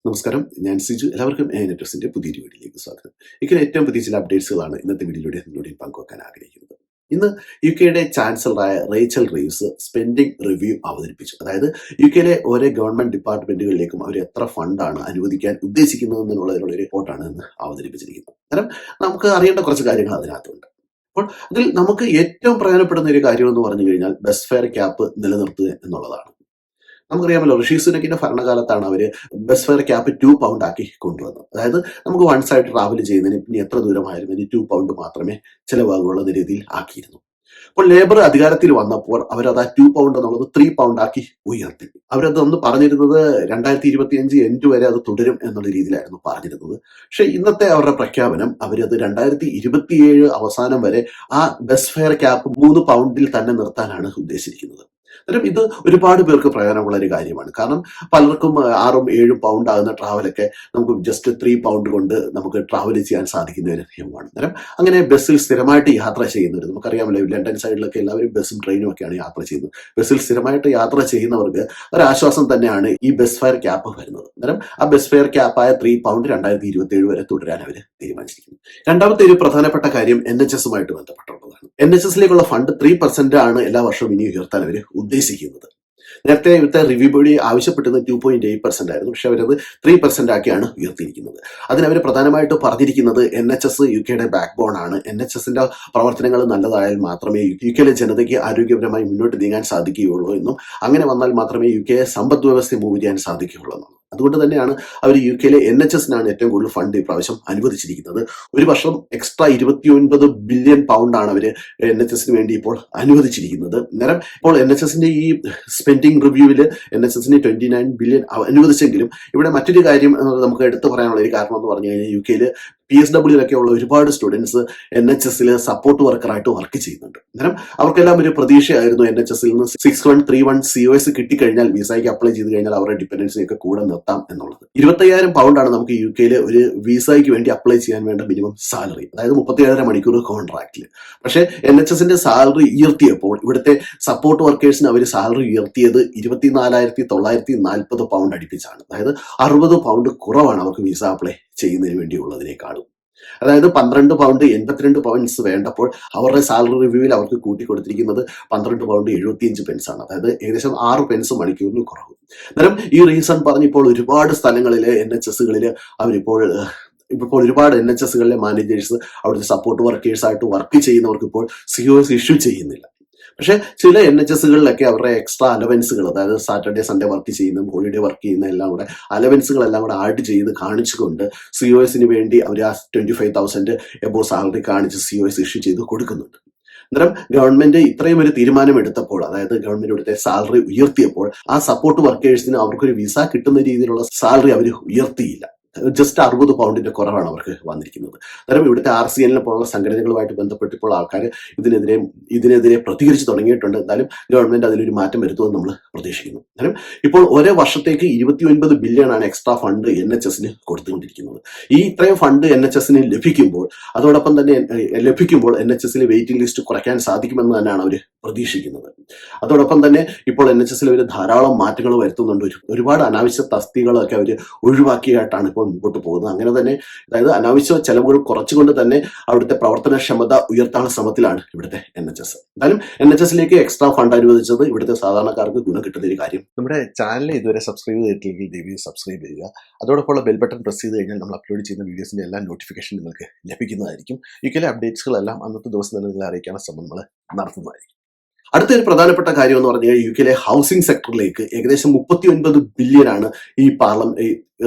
നമസ്കാരം, ഞാൻ സിജു. എല്ലാവർക്കും നെറ്റ്വസിന്റെ പുതിയൊരു വീഡിയോയിലേക്ക് സ്വാഗതം. യുകെയിലെ ഏറ്റവും പുതിയ ചില അപ്ഡേറ്റ്സുകളാണ് ഇന്നത്തെ വീഡിയോയിലൂടെ നിങ്ങളോട് പങ്കുവെക്കാൻ ആഗ്രഹിക്കുന്നത്. ഇന്ന് യുകെയുടെ ചാൻസലറായ റേച്ചൽ റീവ്സ് സ്പെൻഡിംഗ് റിവ്യൂ അവതരിപ്പിച്ചു. അതായത് യുകെയിലെ ഓരോ ഗവൺമെന്റ് ഡിപ്പാർട്ട്മെന്റുകളിലേക്കും അവർ എത്ര ഫണ്ടാണ് അനുവദിക്കാൻ ഉദ്ദേശിക്കുന്നതെന്നുള്ളതിനുള്ള ഒരു റിപ്പോർട്ടാണ് ഇന്ന് അവതരിപ്പിച്ചിരിക്കുന്നത്. കാരണം നമുക്ക് അറിയേണ്ട കുറച്ച് കാര്യങ്ങൾ അതിനകത്തുണ്ട്. അപ്പോൾ അതിൽ നമുക്ക് ഏറ്റവും പ്രധാനപ്പെടുന്ന ഒരു കാര്യം എന്ന് പറഞ്ഞു കഴിഞ്ഞാൽ ബസ് ഫെയർ ക്യാപ്പ് നിലനിർത്തുക എന്നുള്ളതാണ്. നമുക്കറിയാമല്ലോ, ഋഷി സുനക്കിന്റെ ഭരണകാലത്താണ് അവര് ബസ് ഫെയർ ക്യാപ്പ് £2 ആക്കി കൊണ്ടുവന്നത്. അതായത് നമുക്ക് വൺ സൈഡ് ട്രാവൽ ചെയ്യുന്നതിന് ഇനി എത്ര ദൂരമായാലും ഇനി £2 മാത്രമേ ചിലവാകുള്ള രീതിയിൽ ആക്കിയിരുന്നു. അപ്പോൾ ലേബർ അധികാരത്തിൽ വന്നപ്പോൾ അവരത് ആ £2 എന്നുള്ളത് £3 ആക്കി ഉയർത്തി. അവരത് അന്ന് പറഞ്ഞിരുന്നത് 2025 എൻഡ് വരെ അത് തുടരും എന്നുള്ള രീതിയിലായിരുന്നു പറഞ്ഞിരുന്നത്. പക്ഷെ ഇന്നത്തെ അവരുടെ പ്രഖ്യാപനം അവരത് 2027 അവസാനം വരെ ആ ബസ് ഫെയർ ക്യാപ്പ് £3 തന്നെ നിർത്താനാണ് ഉദ്ദേശിച്ചിരിക്കുന്നത്. അന്നേരം ഇത് ഒരുപാട് പേർക്ക് പ്രയോജനമുള്ള ഒരു കാര്യമാണ്. കാരണം പലർക്കും 6-7 പൗണ്ട് ആകുന്ന ട്രാവലൊക്കെ നമുക്ക് ജസ്റ്റ് £3 കൊണ്ട് നമുക്ക് ട്രാവൽ ചെയ്യാൻ സാധിക്കുന്ന ഒരു നിയമമാണ്. അന്നേരം അങ്ങനെ ബസ്സിൽ സ്ഥിരമായിട്ട് യാത്ര ചെയ്യുന്നവർ, നമുക്കറിയാമല്ലോ ലണ്ടൻ സൈഡിലൊക്കെ എല്ലാവരും ബസ്സും ട്രെയിനും ഒക്കെയാണ് യാത്ര ചെയ്യുന്നത്. ബസ്സിൽ സ്ഥിരമായിട്ട് യാത്ര ചെയ്യുന്നവർക്ക് ഒരാശ്വാസം തന്നെയാണ് ഈ ബസ് ഫെയർ ക്യാപ്പ് വരുന്നത്. അന്നേരം ആ ബസ് ഫെയർ ക്യാപ്പായ £3 2027 വരെ തുടരാൻ അവർ തീരുമാനിച്ചിരിക്കുന്നു. രണ്ടാമത്തെ ഒരു പ്രധാനപ്പെട്ട കാര്യം NHSുമായിട്ട് ബന്ധപ്പെട്ടുള്ളതാണ്. NHSിലേക്കുള്ള ഫണ്ട് 3% ആണ് എല്ലാ വർഷവും ഇനി ഉയർത്താൻ അവർ ഉദ്ദേശിക്കുന്നത്. നേരത്തെ ഇവിടുത്തെ റിവ്യൂ ബോഡി ആവശ്യപ്പെട്ടത് 2.8% ആയിരുന്നു. പക്ഷെ അവരത് 3% ആക്കിയാണ് ഉയർത്തിയിരിക്കുന്നത്. അതിനവർ പ്രധാനമായിട്ട് പറഞ്ഞിരിക്കുന്നത് NHS യുകെയുടെ ബാക്ക് ബോൺ ആണ്. NHSന്റെ പ്രവർത്തനങ്ങൾ നല്ലതായാൽ മാത്രമേ യുകെയിലെ ജനതയ്ക്ക് ആരോഗ്യപരമായി മുന്നോട്ട് നീങ്ങാൻ സാധിക്കുകയുള്ളൂ എന്നും അങ്ങനെ വന്നാൽ മാത്രമേ യുകെയെ സമ്പദ് വ്യവസ്ഥയെ മൂവ് ചെയ്യാൻ സാധിക്കുകയുള്ളൂ എന്നും. അതുകൊണ്ട് തന്നെയാണ് അവർ യുകെയിലെ NHSനാണ് ഏറ്റവും കൂടുതൽ ഫണ്ട് ഇപ്രാവശ്യം അനുവദിച്ചിരിക്കുന്നത്. ഒരു വർഷം എക്സ്ട്രാ £29 ബില്യൺ ആണ് അവർ NHSന് വേണ്ടി ഇപ്പോൾ അനുവദിച്ചിരിക്കുന്നത്. നേരം ഇപ്പോൾ NHSന്റെ ഈ സ്പെൻഡിംഗ് റിവ്യൂവിൽ NHSന് 29 ബില്യൺ അനുവദിച്ചെങ്കിലും ഇവിടെ മറ്റൊരു കാര്യം നമുക്ക് എടുത്തു പറയാനുള്ള ഒരു കാരണം എന്ന് പറഞ്ഞു കഴിഞ്ഞാൽ യുകെയിൽ PSWയിലൊക്കെ ഉള്ള ഒരുപാട് സ്റ്റുഡൻസ് NHSൽ സപ്പോർട്ട് വർക്കറായിട്ട് വർക്ക് ചെയ്യുന്നുണ്ട്. അന്നേരം അവർക്കെല്ലാം ഒരു പ്രതീക്ഷയായിരുന്നു NHSൽ നിന്ന് 6131 COS കിട്ടിക്കഴിഞ്ഞാൽ വിസയ്ക്ക് അപ്ലൈ ചെയ്ത് കഴിഞ്ഞാൽ അവരുടെ ഡിപ്പെൻഡൻസിനെയൊക്കെ കൂടെ നിർത്താം എന്നുള്ളത്. £25,000 നമുക്ക് യുകെയിൽ ഒരു വിസയ്ക്ക് വേണ്ടി അപ്ലൈ ചെയ്യാൻ വേണ്ട മിനിമം സാലറി, അതായത് 37.5 മണിക്കൂർ കോൺട്രാക്റ്റിൽ. പക്ഷേ NHSന്റെ സാലറി ഉയർത്തിയപ്പോൾ ഇവിടുത്തെ സപ്പോർട്ട് വർക്കേഴ്സിന് അവർ സാലറി ഉയർത്തിയത് £24,940 അടുപ്പിച്ചാണ്. അതായത് £60 കുറവാണ് അവർക്ക് വിസ അപ്ലൈ ചെയ്യുന്നതിന് വേണ്ടിയുള്ളതിനേക്കാളും. അതായത് £12 82 വേണ്ടപ്പോൾ അവരുടെ സാലറി റിവ്യൂവിൽ അവർക്ക് കൂട്ടിക്കൊടുത്തിരിക്കുന്നത് £12.75 ആണ്. അതായത് ഏകദേശം 6 പെൻസ് മണിക്കൂറിന് കുറവ്. അന്നേരം ഈ റീസൺ പറഞ്ഞിപ്പോൾ ഒരുപാട് സ്ഥലങ്ങളിൽ NHSകളിൽ അവരിപ്പോൾ ഒരുപാട് NHSകളിലെ മാനേജേഴ്സ് അവിടുത്തെ സപ്പോർട്ട് വർക്കേഴ്സ് ആയിട്ട് വർക്ക് ചെയ്യുന്നവർക്ക് ഇപ്പോൾ COS ഇഷ്യൂ ചെയ്യുന്നില്ല. പക്ഷെ ചില NHSകളിലൊക്കെ അവരുടെ എക്സ്ട്രാ അലവൻസുകൾ, അതായത് സാറ്റർഡേ സൺഡേ വർക്ക് ചെയ്യുന്ന, ഹോളിഡേ വർക്ക് ചെയ്യുന്ന എല്ലാം കൂടെ അലവൻസുകളെല്ലാം കൂടെ ആഡ് ചെയ്ത് കാണിച്ചുകൊണ്ട് COSന് വേണ്ടി അവർ ആ 25,000 എബോ സാലറി കാണിച്ച് COS ഇഷ്യൂ ചെയ്ത് കൊടുക്കുന്നുണ്ട്. അന്നേരം ഗവൺമെന്റ് ഇത്രയും ഒരു തീരുമാനം എടുത്തപ്പോൾ, അതായത് ഗവൺമെന്റ് ഇവിടുത്തെ സാലറി ഉയർത്തിയപ്പോൾ ആ സപ്പോർട്ട് വർക്കേഴ്സിന് അവർക്കൊരു വിസ കിട്ടുന്ന രീതിയിലുള്ള സാലറി അവർ ഉയർത്തിയില്ല. ജസ്റ്റ് £60 കുറവാണ് അവർക്ക് വന്നിരിക്കുന്നത്. അന്നേരം ഇവിടുത്തെ RCN പോലുള്ള സംഘടനകളുമായിട്ട് ബന്ധപ്പെട്ടിപ്പോൾ ആൾക്കാർ ഇതിനെതിരെ പ്രതികരിച്ച് തുടങ്ങിയിട്ടുണ്ട്. എന്തായാലും ഗവൺമെന്റ് അതിലൊരു മാറ്റം വരുത്തുമെന്ന് നമ്മൾ പ്രതീക്ഷിക്കുന്നു. അന്നേരം ഇപ്പോൾ ഒരേ വർഷത്തേക്ക് 29 ബില്യൺ ആണ് എക്സ്ട്രാ ഫണ്ട് NHSന് കൊടുത്തുകൊണ്ടിരിക്കുന്നത്. ഈ ഇത്രയും ഫണ്ട് NHSന് ലഭിക്കുമ്പോൾ NHSലെ വെയിറ്റിംഗ് ലിസ്റ്റ് കുറയ്ക്കാൻ സാധിക്കുമെന്ന് തന്നെയാണ് അവർ പ്രതീക്ഷിക്കുന്നത്. അതോടൊപ്പം തന്നെ ഇപ്പോൾ NHSൽ അവർ ധാരാളം മാറ്റങ്ങൾ വരുത്തുന്നുണ്ട്. ഒരുപാട് അനാവശ്യ തസ്തികളൊക്കെ അവർ ഒഴിവാക്കിയായിട്ടാണ് ഇപ്പോൾ മുമ്പോട്ട് പോകുന്നത്. അങ്ങനെ തന്നെ, അതായത് അനാവശ്യ ചെലവുകൾ കുറച്ചുകൊണ്ട് തന്നെ അവിടുത്തെ പ്രവർത്തനക്ഷമത ഉയർത്താനുള്ള ശ്രമത്തിലാണ് ഇവിടുത്തെ NHS. എന്തായാലും NHSലേക്ക് എക്സ്ട്രാ ഫണ്ട് അനുവദിച്ചത് ഇവിടുത്തെ സാധാരണക്കാർക്ക് ഗുണം കിട്ടുന്ന ഒരു കാര്യം. നമ്മുടെ ചാനൽ ഇതുവരെ സബ്സ്ക്രൈബ് ചെയ്തിട്ടില്ലെങ്കിൽ ദയവായി സബ്സ്ക്രൈബ് ചെയ്യുക. അതോടൊപ്പം ബെൽ ബട്ടൺ പ്രസ് ചെയ്ത് കഴിഞ്ഞാൽ നമ്മൾ അപ്ലോഡ് ചെയ്യുന്ന വീഡിയോസിന്റെ എല്ലാ നോട്ടിഫിക്കേഷൻ നിങ്ങൾക്ക് ലഭിക്കുന്നതായിരിക്കും. യുകെയിലെ അപ്ഡേറ്റ്സുകളെല്ലാം അന്നത്തെ ദിവസം തന്നെ നിങ്ങളെ അറിയിക്കാനുള്ള ശ്രമം നമ്മൾ നടത്തുന്നതായിരിക്കും. അടുത്തൊരു പ്രധാനപ്പെട്ട കാര്യം എന്ന് പറഞ്ഞു കഴിഞ്ഞാൽ യുകെയിലെ ഹൗസിംഗ് സെക്ടറിലേക്ക് ഏകദേശം 39 ബില്യനാണ് ഈ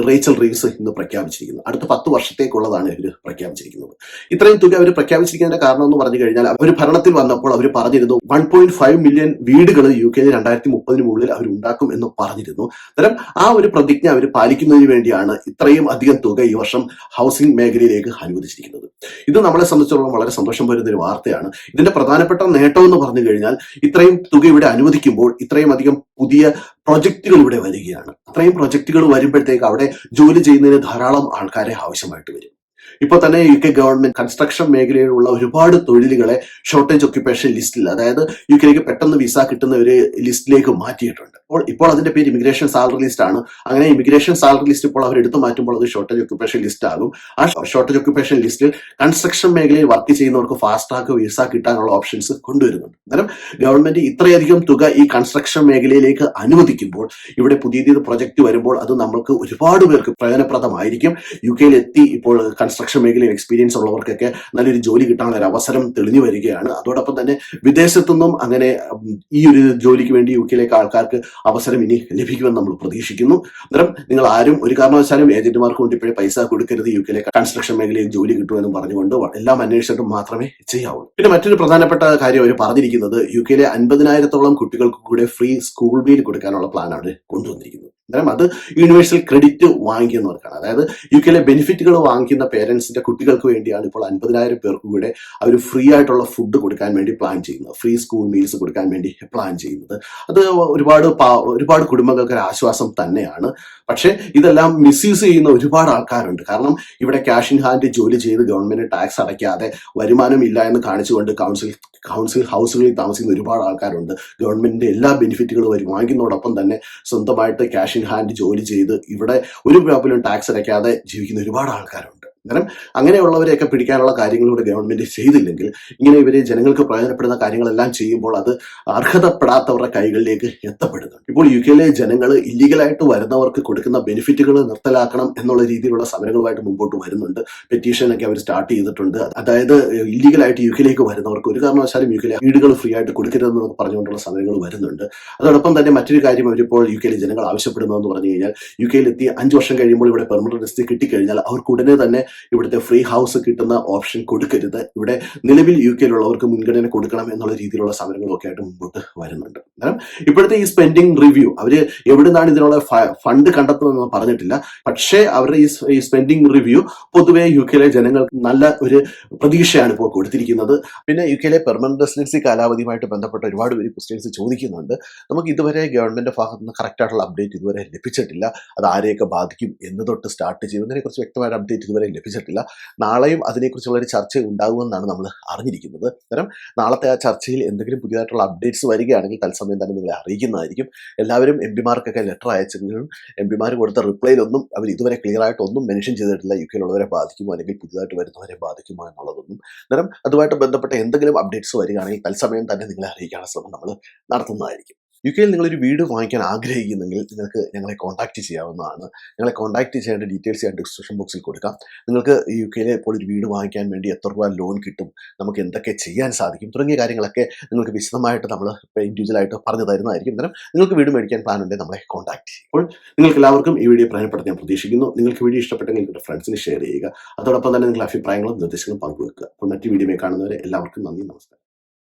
റേച്ചൽ റീവ്സ് ഇന്ന് പ്രഖ്യാപിച്ചിരിക്കുന്നത്. അടുത്ത 10 വർഷത്തേക്കുള്ളതാണ് ഇവർ പ്രഖ്യാപിച്ചിരിക്കുന്നത്. ഇത്രയും തുക അവർ പ്രഖ്യാപിച്ചിരിക്കുന്നതിന്റെ കാരണം എന്ന് പറഞ്ഞു കഴിഞ്ഞാൽ അവർ ഭരണത്തിൽ വന്നപ്പോൾ അവർ പറഞ്ഞിരുന്നു 1.5 മില്യൺ വീടുകൾ യുകെയിൽ 2030 അവർ ഉണ്ടാക്കും എന്ന് പറഞ്ഞിരുന്നു. അന്നേരം ആ ഒരു പ്രതിജ്ഞ അവർ പാലിക്കുന്നതിന് വേണ്ടിയാണ് ഇത്രയും അധികം തുക ഈ വർഷം ഹൗസിംഗ് മേഖലയിലേക്ക് അനുവദിച്ചിരിക്കുന്നത്. ഇത് നമ്മളെ സംബന്ധിച്ചിടത്തോളം വളരെ സന്തോഷം വരുന്ന ഒരു വാർത്തയാണ്. ഇതിന്റെ പ്രധാനപ്പെട്ട നേട്ടം എന്ന് പറഞ്ഞു കഴിഞ്ഞാൽ ഇത്രയും തുക ഇവിടെ അനുവദിക്കുമ്പോൾ ഇത്രയും അധികം പുതിയ പ്രൊജക്ടുകൾ ഇവിടെ വരികയാണ്. അത്രയും പ്രൊജക്ടുകൾ വരുമ്പോഴത്തേക്ക് അവിടെ ജോലി ചെയ്യുന്നതിന് ധാരാളം ആൾക്കാരെ ആവശ്യമായിട്ട് വരും. ഇപ്പോൾ തന്നെ UK ഗവൺമെന്റ് കൺസ്ട്രക്ഷൻ മേഖലയിലുള്ള ഒരുപാട് തൊഴിലുകളെ ഷോർട്ടേജ് ഒക്യുപ്പേഷൻ ലിസ്റ്റിൽ, അതായത് UKയിലേക്ക് പെട്ടെന്ന് വിസ കിട്ടുന്ന ഒരു ലിസ്റ്റിലേക്ക് മാറ്റിയിട്ടുണ്ട്. ഇപ്പോൾ അതിന്റെ പേര് ഇമിഗ്രേഷൻ സാലറി ലിസ്റ്റ് ആണ്. അങ്ങനെ ഇമിഗ്രേഷൻ സാലറി ലിസ്റ്റ് ഇപ്പോൾ അവർ എടുത്തു മാറ്റുമ്പോൾ അത് ഷോർട്ടേജ് ഒക്യുപ്പേഷൻ ലിസ്റ്റ് ആകും. ആ ഷോർട്ടേജ് ഒക്യുപ്പേഷൻ ലിസ്റ്റിൽ കൺസ്ട്രക്ഷൻ മേഖലയിൽ വർക്ക് ചെയ്യുന്നവർക്ക് ഫാസ്റ്റ് ട്രാക്ക് വിസ കിട്ടാനുള്ള ഓപ്ഷൻസ് കൊണ്ടുവരുന്നുണ്ട്. അന്നേരം ഗവൺമെന്റ് ഇത്രയധികം തുക ഈ കൺസ്ട്രക്ഷൻ മേഖലയിലേക്ക് അനുവദിക്കുമ്പോൾ, ഇവിടെ പുതിയ പ്രൊജക്ട് വരുമ്പോൾ അത് നമ്മൾക്ക് ഒരുപാട് പേർക്ക് പ്രയോജനപ്രദമായിരിക്കും. UK എത്തി ഇപ്പോൾ കൺസ്ട്രക്ഷൻ മേഖലയിൽ എക്സ്പീരിയൻസ് ഉള്ളവർക്കൊക്കെ നല്ലൊരു ജോലി കിട്ടാനുള്ള ഒരു അവസരം തെളിഞ്ഞു വരികയാണ്. അതോടൊപ്പം തന്നെ വിദേശത്തുനിന്നും അങ്ങനെ ഈ ഒരു ജോലിക്ക് വേണ്ടി UKയിലേക്ക് ആൾക്കാർക്ക് അവസരം ഇനി ലഭിക്കുമെന്ന് നമ്മൾ പ്രതീക്ഷിക്കുന്നു. അന്നേരം നിങ്ങൾ ആരും ഒരു കാരണവശാലും ഏജന്റുമാർക്ക് കൊണ്ട് ഇപ്പോഴേ പൈസ കൊടുക്കരുത്. UKയിലെ കൺസ്ട്രക്ഷൻ മേഖലയിൽ ജോലി കിട്ടുമെന്ന് പറഞ്ഞുകൊണ്ട് എല്ലാം അന്വേഷിച്ചിട്ട് മാത്രമേ ചെയ്യാവൂ. പിന്നെ മറ്റൊരു പ്രധാനപ്പെട്ട കാര്യം അവർ പറഞ്ഞിരിക്കുന്നത്, UKയിലെ 50,000-ഓളം കുട്ടികൾക്ക് കൂടെ ഫ്രീ സ്കൂൾ മീൽ കൊടുക്കാനുള്ള പ്ലാനാണ് കൊണ്ടുവന്നിരിക്കുന്നത്. അന്നേരം അത് യൂണിവേഴ്സൽ ക്രെഡിറ്റ് വാങ്ങിക്കുന്നവർക്കാണ്. അതായത് UKയിലെ ബെനിഫിറ്റുകൾ വാങ്ങിക്കുന്ന പേരൻസിന്റെ കുട്ടികൾക്ക് വേണ്ടിയാണ് ഇപ്പോൾ 50,000 പേർക്ക് കൂടെ അവർ ഫ്രീ ആയിട്ടുള്ള ഫുഡ് കൊടുക്കാൻ വേണ്ടി പ്ലാൻ ചെയ്യുന്നത്, ഫ്രീ സ്കൂൾ മീൽസ് കൊടുക്കാൻ വേണ്ടി പ്ലാൻ ചെയ്യുന്നത്. അത് ഒരുപാട് കുടുംബങ്ങൾക്ക് ഒരു ആശ്വാസം തന്നെയാണ്. പക്ഷേ ഇതെല്ലാം മിസ്യൂസ് ചെയ്യുന്ന ഒരുപാട് ആൾക്കാരുണ്ട്. കാരണം ഇവിടെ ക്യാഷ് ഇൻ ഹാൻഡ് ജോലി ചെയ്ത് ഗവൺമെന്റ് ടാക്സ് അടയ്ക്കാതെ വരുമാനം ഇല്ല എന്ന് കാണിച്ചുകൊണ്ട് കൗൺസിൽ ഹൗസുകളിൽ താമസിക്കുന്ന ഒരുപാട് ആൾക്കാരുണ്ട്. ഗവൺമെന്റിന്റെ എല്ലാ ബെനിഫിറ്റുകളും അവർ വാങ്ങിക്കുന്നതോടൊപ്പം തന്നെ സ്വന്തമായിട്ട് ക്യാഷ് ഇൻ ഹാൻഡ് ജോലി ചെയ്ത് ഇവിടെ ഒരു പോലും ടാക്സ് അടയ്ക്കാതെ ജീവിക്കുന്ന ഒരുപാട് ആൾക്കാരുണ്ട്. അന്നേരം അങ്ങനെയുള്ളവരെയൊക്കെ പിടിക്കാനുള്ള കാര്യങ്ങളിലൂടെ ഗവൺമെന്റ് ചെയ്തില്ലെങ്കിൽ, ഇങ്ങനെ ഇവര് ജനങ്ങൾക്ക് പ്രയോജനപ്പെടുന്ന കാര്യങ്ങളെല്ലാം ചെയ്യുമ്പോൾ അത് അർഹതപ്പെടാത്തവരുടെ കൈകളിലേക്ക് എത്തപ്പെടുന്നുണ്ട്. ഇപ്പോൾ UKയിലെ ജനങ്ങൾ ഇല്ലീഗലായിട്ട് വരുന്നവർക്ക് കൊടുക്കുന്ന ബെനിഫിറ്റുകൾ നിർത്തലാക്കണം എന്നുള്ള രീതിയിലുള്ള സമരങ്ങളുമായിട്ട് മുമ്പോട്ട് വരുന്നുണ്ട്. പെറ്റീഷനൊക്കെ അവർ സ്റ്റാർട്ട് ചെയ്തിട്ടുണ്ട്. അതായത് ഇല്ലീഗലായിട്ട് UKയിലേക്ക് വരുന്നവർക്ക് ഒരു കാരണവശാലും UKയിലെ വീടുകൾ ഫ്രീ ആയിട്ട് കൊടുക്കരുതെന്ന് പറഞ്ഞുകൊണ്ടുള്ള സമരങ്ങൾ വരുന്നുണ്ട്. അതോടൊപ്പം തന്നെ മറ്റൊരു കാര്യം അവരിപ്പോൾ UKയിലെ ജനങ്ങൾ ആവശ്യപ്പെടുന്നതെന്ന് പറഞ്ഞു കഴിഞ്ഞാൽ, UKയിലെത്തി 5 വർഷം കഴിയുമ്പോൾ ഇവിടെ പെർമനന്റ് റെസിഡൻസി കിട്ടിക്കഴിഞ്ഞാൽ അവർക്ക് ഉടനെ തന്നെ ഇവിടുത്തെ ഫ്രീ ഹൗസ് കിട്ടുന്ന ഓപ്ഷൻ കൊടുക്കരുത്. ഇവിടെ നിലവിൽ UKയിലുള്ളവർക്ക് മുൻഗണന കൊടുക്കണം എന്നുള്ള രീതിയിലുള്ള സമരങ്ങളൊക്കെ ആയിട്ട് മുമ്പോട്ട് വരുന്നുണ്ട്. ഇപ്പോഴത്തെ ഈ സ്പെൻഡിങ് റിവ്യൂ അവര് എവിടെ നിന്നാണ് ഇതിനുള്ള ഫണ്ട് കണ്ടെത്തുന്നതെന്ന് പറഞ്ഞിട്ടില്ല. പക്ഷേ അവരുടെ ഈ സ്പെൻഡിങ് റിവ്യൂ പൊതുവെ UKയിലെ ജനങ്ങൾക്ക് നല്ല ഒരു പ്രതീക്ഷയാണ് ഇപ്പോൾ കൊടുത്തിരിക്കുന്നത്. പിന്നെ UKയിലെ പെർമനന്റ് റെസിഡൻസി കാലാവധിയുമായിട്ട് ബന്ധപ്പെട്ട ഒരുപാട് പേര് ക്വസ്റ്റ്യൻസ് ചോദിക്കുന്നുണ്ട്. നമുക്ക് ഇതുവരെ ഗവൺമെന്റ് ഭാഗത്ത് നിന്ന് കറക്റ്റ് ആയിട്ടുള്ള അപ്ഡേറ്റ് ഇതുവരെ ലഭിച്ചിട്ടില്ല. അത് ആരെയൊക്കെ ബാധിക്കും എന്ന് തൊട്ട് സ്റ്റാർട്ട് ചെയ്യുന്നതിനെ കുറിച്ച് വ്യക്തമായ അപ്ഡേറ്റ് ഇതുവരെ ലഭിച്ചിട്ടില്ല. നാളെയും അതിനെക്കുറിച്ചുള്ള ഒരു ചർച്ച ഉണ്ടാകുമെന്നാണ് നമ്മൾ അറിഞ്ഞിരിക്കുന്നത്. അന്നേരം നാളത്തെ ആ ചർച്ചയിൽ എന്തെങ്കിലും പുതിയതായിട്ടുള്ള അപ്ഡേറ്റ്സ് വരികയാണെങ്കിൽ തത്സമയം തന്നെ നിങ്ങളെ അറിയിക്കുന്നതായിരിക്കും. എല്ലാവരും MPമാർക്കൊക്കെ ലെറ്റർ അയച്ചെങ്കിലും MPമാർ കൊടുത്ത റിപ്ലൈയിലൊന്നും അവർ ഇതുവരെ ക്ലിയർ ആയിട്ടൊന്നും മെൻഷൻ ചെയ്തിട്ടില്ല UKയിലുള്ളവരെ ബാധിക്കുമോ അല്ലെങ്കിൽ പുതിയതായിട്ട് വരുന്നവരെ ബാധിക്കുമോ എന്നുള്ളതൊന്നും. അന്നേരം അതുമായിട്ട് ബന്ധപ്പെട്ട എന്തെങ്കിലും അപ്ഡേറ്റ്സ് വരികയാണെങ്കിൽ തത്സമയം തന്നെ നിങ്ങളെ അറിയിക്കാനുള്ള ശ്രമം നമ്മൾ നടത്തുന്നതായിരിക്കും. UKയിൽ നിങ്ങളൊരു വീട് വാങ്ങിക്കാൻ ആഗ്രഹിക്കുന്നെങ്കിൽ നിങ്ങൾക്ക് ഞങ്ങളെ കോൺടാക്ട് ചെയ്യാവുന്നതാണ്. ഞങ്ങളെ കോൺടാക്ട് ചെയ്യേണ്ട ഡീറ്റെയിൽസ് ഞാൻ ഡിസ്ക്രിപ്ഷൻ ബോക്സിൽ കൊടുക്കാം. നിങ്ങൾക്ക് UKയിൽ ഇപ്പോൾ ഒരു വീട് വാങ്ങിക്കാൻ വേണ്ടി എത്ര രൂപ ലോൺ കിട്ടും, നമുക്ക് എന്തൊക്കെ ചെയ്യാൻ സാധിക്കും തുടങ്ങിയ കാര്യങ്ങളൊക്കെ നിങ്ങൾക്ക് വിശദമായിട്ട് നമ്മൾ ഇൻഡിവിജ്വലായിട്ട് പറഞ്ഞു തരുന്നതായിരിക്കും. അന്നേരം നിങ്ങൾക്ക് വീട് മേടിക്കാൻ പ്ലാൻ ഉണ്ടെങ്കിൽ നമ്മളെ കോൺടാക്ട് ചെയ്യും. അപ്പോൾ നിങ്ങൾക്ക് എല്ലാവർക്കും ഈ വീഡിയോ പ്രയോജനപ്പെടുത്താൻ ഞാൻ പ്രതീക്ഷിക്കുന്നു. നിങ്ങൾക്ക് വീഡിയോ ഇഷ്ടപ്പെട്ടെങ്കിൽ നിങ്ങളുടെ ഫ്രണ്ട്സിന് ഷെയർ ചെയ്യുക. അതോടൊപ്പം തന്നെ നിങ്ങളുടെ അഭിപ്രായങ്ങളും നിർദ്ദേശങ്ങളും പങ്കുവെക്കുക. അപ്പോൾ മറ്റു വീഡിയോ കാണുന്നവരെ എല്ലാവർക്കും നന്ദി, നമസ്കാരം.